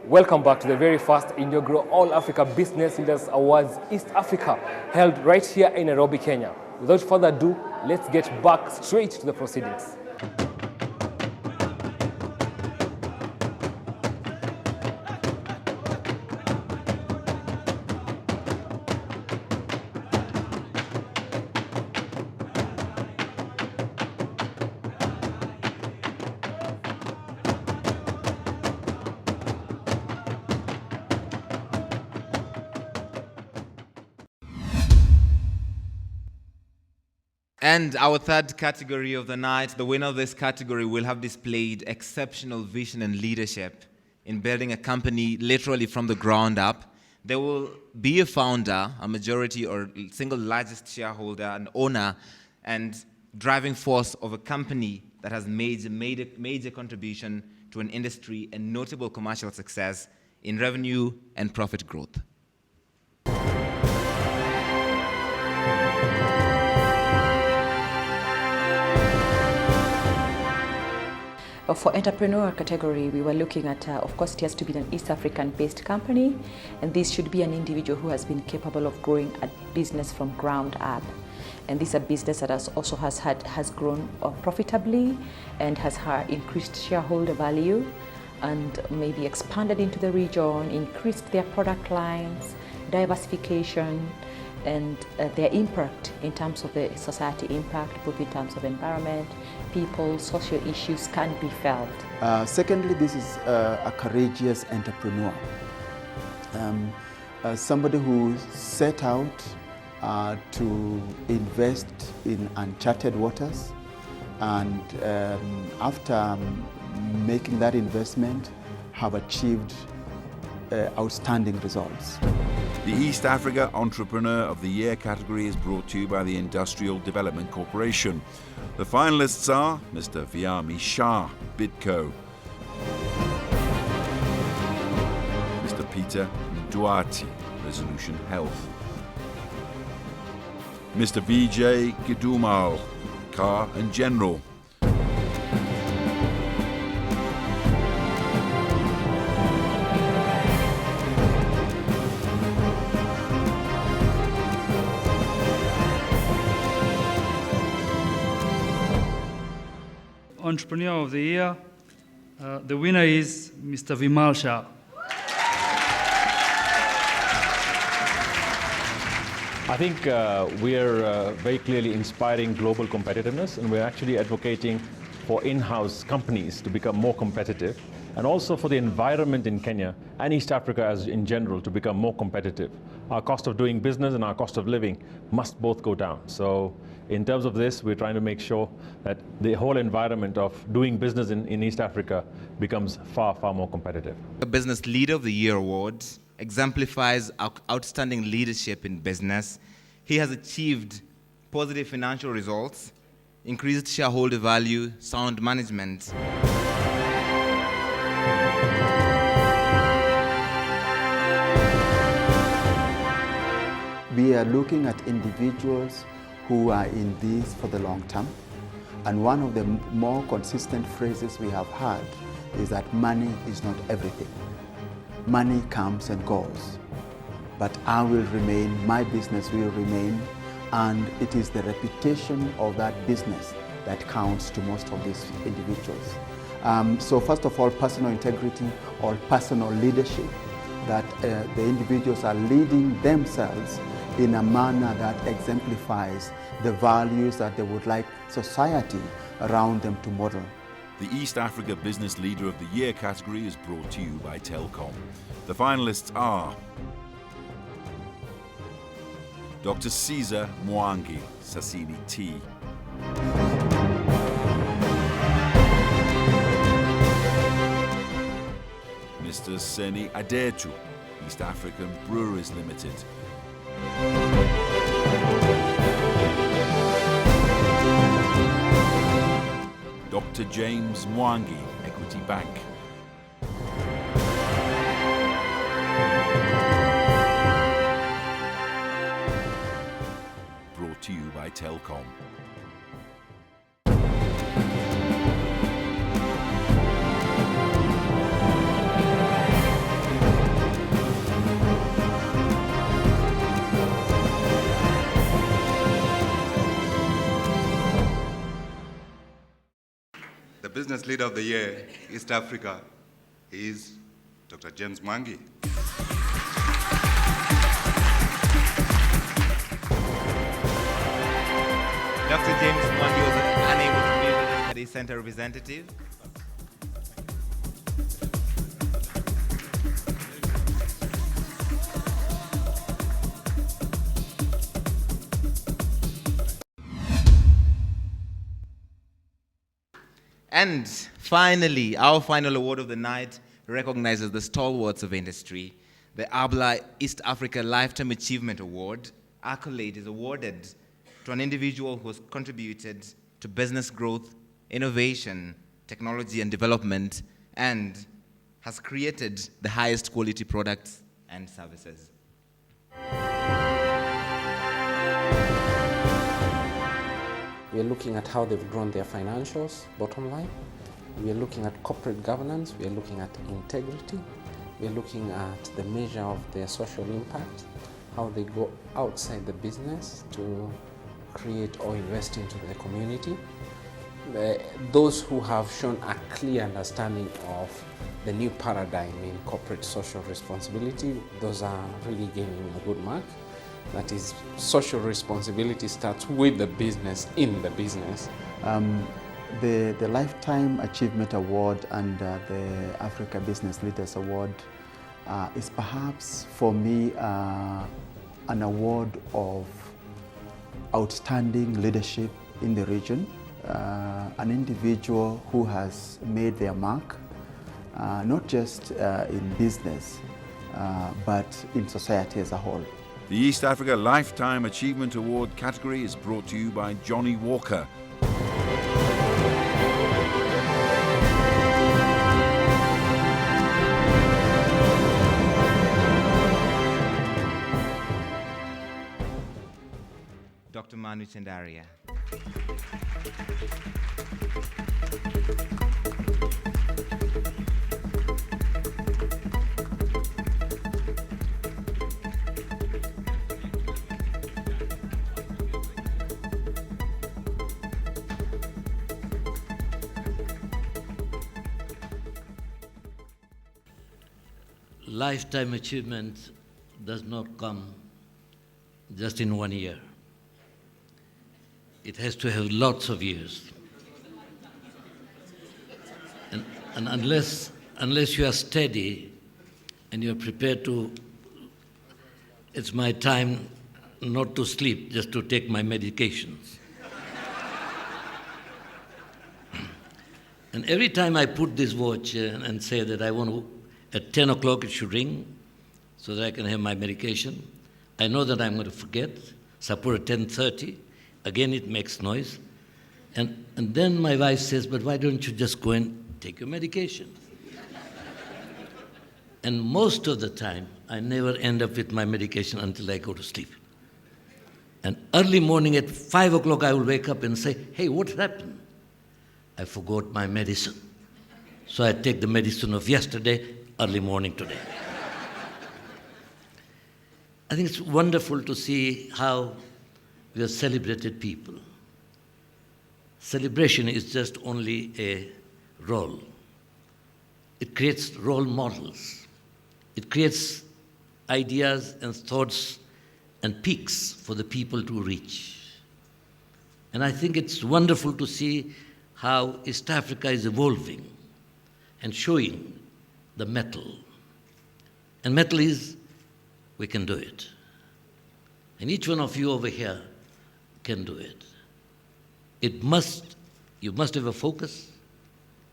Welcome back to the very first inaugural All Africa Business Leaders Awards East Africa, held right here in Nairobi, Kenya. Without further ado, let's get back straight to the proceedings. And our third category of the night, the winner of this category will have displayed exceptional vision and leadership in building a company literally from the ground up. There will be a founder, a majority or single largest shareholder, an owner, and driving force of a company that has made a major contribution to an industry and notable commercial success in revenue and profit growth. For entrepreneur category, we were looking at, of course, it has to be an East African-based company, and this should be an individual who has been capable of growing a business from ground up. And this is a business that has grown profitably and has increased shareholder value, and maybe expanded into the region, increased their product lines, diversification, and their impact in terms of the society impact, both in terms of environment, people, social issues can be felt. Secondly, this is a courageous entrepreneur. Somebody who set out to invest in uncharted waters, and after making that investment, have achieved outstanding results. The East Africa Entrepreneur of the Year category is brought to you by the Industrial Development Corporation. The finalists are Mr. Viami Shah, Bidco, Mr. Peter Duarte, Resolution Health, Mr. Vijay Gidumal, Car and General, Entrepreneur of the Year. The winner is Mr. Vimal Shah. I think we are very clearly inspiring global competitiveness, and we're actually advocating for in-house companies to become more competitive, and also for the environment in Kenya and East Africa as in general to become more competitive. Our cost of doing business and our cost of living must both go down. So in terms of this, we're trying to make sure that the whole environment of doing business in East Africa becomes far, far more competitive. The Business Leader of the Year award exemplifies outstanding leadership in business. He has achieved positive financial results, increased shareholder value, sound management. We are looking at individuals who are in this for the long term. And one of the more consistent phrases we have heard is that money is not everything. Money comes and goes, but I will remain, my business will remain, and it is the reputation of that business that counts to most of these individuals. So first of all, personal integrity or personal leadership, that the individuals are leading themselves in a manner that exemplifies the values that they would like society around them to model. The East Africa Business Leader of the Year category is brought to you by Telkom. The finalists are Dr. Caesar Mwangi, Sasini Tea, Mr. Seni Adetu, East African Breweries Limited, Dr. James Mwangi, Equity Bank, brought to you by Telkom. Business Leader of the Year, East Africa, is Dr. James Mwangi. Dr. James Mwangi was unable to be with us, but he sent a representative. And finally, our final award of the night recognizes the stalwarts of industry. The AABLA East Africa Lifetime Achievement Award accolade is awarded to an individual who has contributed to business growth, innovation, technology and development, and has created the highest quality products and services. We are looking at how they've grown their financials, bottom line. We are looking at corporate governance. We are looking at integrity. We are looking at the measure of their social impact, how they go outside the business to create or invest into the community. Those who have shown a clear understanding of the new paradigm in corporate social responsibility, those are really gaining a good mark. That is, social responsibility starts with the business, in the business. The Lifetime Achievement Award and the Africa Business Leaders Award is perhaps, for me, an award of outstanding leadership in the region. An individual who has made their mark, not just in business, but in society as a whole. The East Africa Lifetime Achievement Award category is brought to you by Johnny Walker. Dr. Manu Chandaria. Lifetime achievement does not come just in 1 year. It has to have lots of years. And unless you are steady and you are prepared to, it's my time not to sleep, just to take my medications. And every time I put this watch and say that I want to, at 10 o'clock it should ring so that I can have my medication, I know that I'm going to forget, so I put at 10:30. Again, it makes noise. And then my wife says, but why don't you just go and take your medication? And most of the time, I never end up with my medication until I go to sleep. And early morning at 5 o'clock, I will wake up and say, hey, what happened? I forgot my medicine. So I take the medicine of yesterday, early morning today. I think it's wonderful to see how we have celebrated people. Celebration is just only a role. It creates role models. It creates ideas and thoughts and peaks for the people to reach. And I think it's wonderful to see how East Africa is evolving and showing the mettle. And mettle is, we can do it. And each one of you over here can do it. You must have a focus.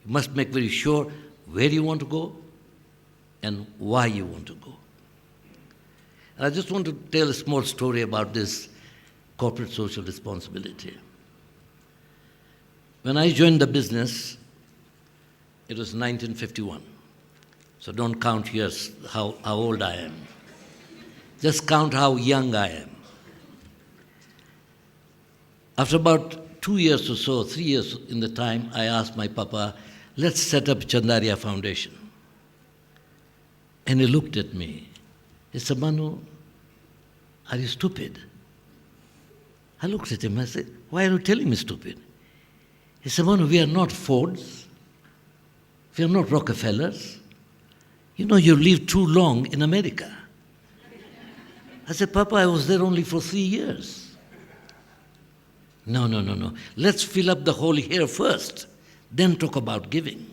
You must make very sure where you want to go and why you want to go. And I just want to tell a small story about this corporate social responsibility. When I joined the business, it was 1951. So don't count years how old I am. Just count how young I am. After about 2 years or so, 3 years in the time, I asked my papa, let's set up Chandaria Foundation. And he looked at me. He said, Manu, are you stupid? I looked at him, I said, why are you telling me stupid? He said, Manu, we are not Fords, We are not Rockefellers. You know, you live too long in America. I said, Papa, I was there only for 3 years. No. Let's fill up the hole here first, then talk about giving.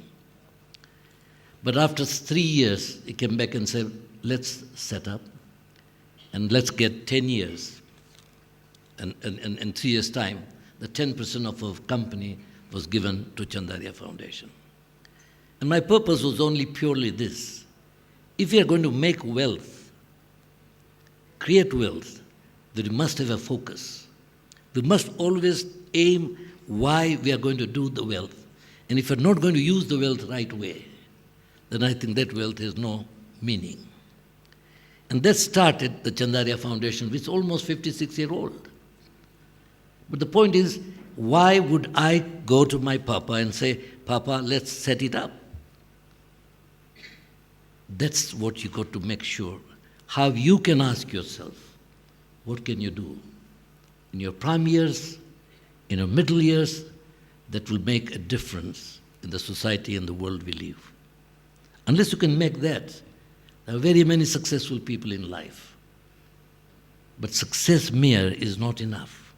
But after 3 years, he came back and said, let's set up and let's get 10 years. And in 3 years' time, the 10% of our company was given to Chandaria Foundation. And my purpose was only purely this. If we are going to make wealth, create wealth, then we must have a focus. We must always aim why we are going to do the wealth. And if we're not going to use the wealth right way, then I think that wealth has no meaning. And that started the Chandaria Foundation, which is almost 56-year-old. But the point is, why would I go to my Papa and say, Papa, let's set it up? That's what you got to make sure. How you can ask yourself, what can you do in your prime years, in your middle years, that will make a difference in the society and the world we live. Unless you can make that, there are very many successful people in life. But success mere is not enough.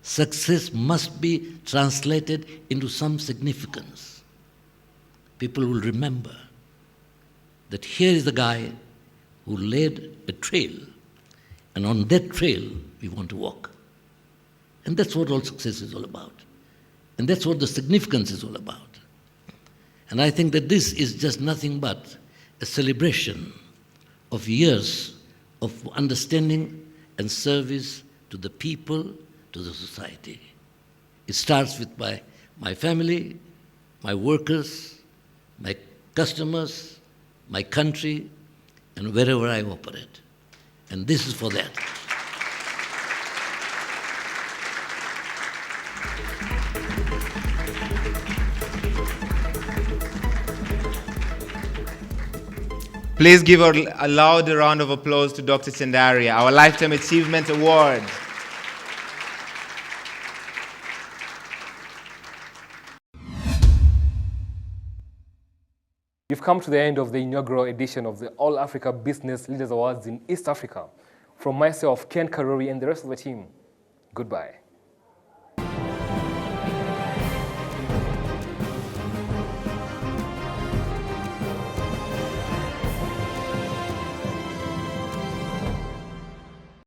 Success must be translated into some significance. People will remember that here is the guy who laid a trail, and on that trail we want to walk. And that's what all success is all about. And that's what the significance is all about. And I think that this is just nothing but a celebration of years of understanding and service to the people, to the society. It starts with my family, my workers, my customers, my country, and wherever I operate. And this is for that. Please give a loud round of applause to Dr. Chandaria, our Lifetime Achievement Award. We've come to the end of the inaugural edition of the All Africa Business Leaders Awards in East Africa. From myself, Ken Karori, and the rest of the team, goodbye.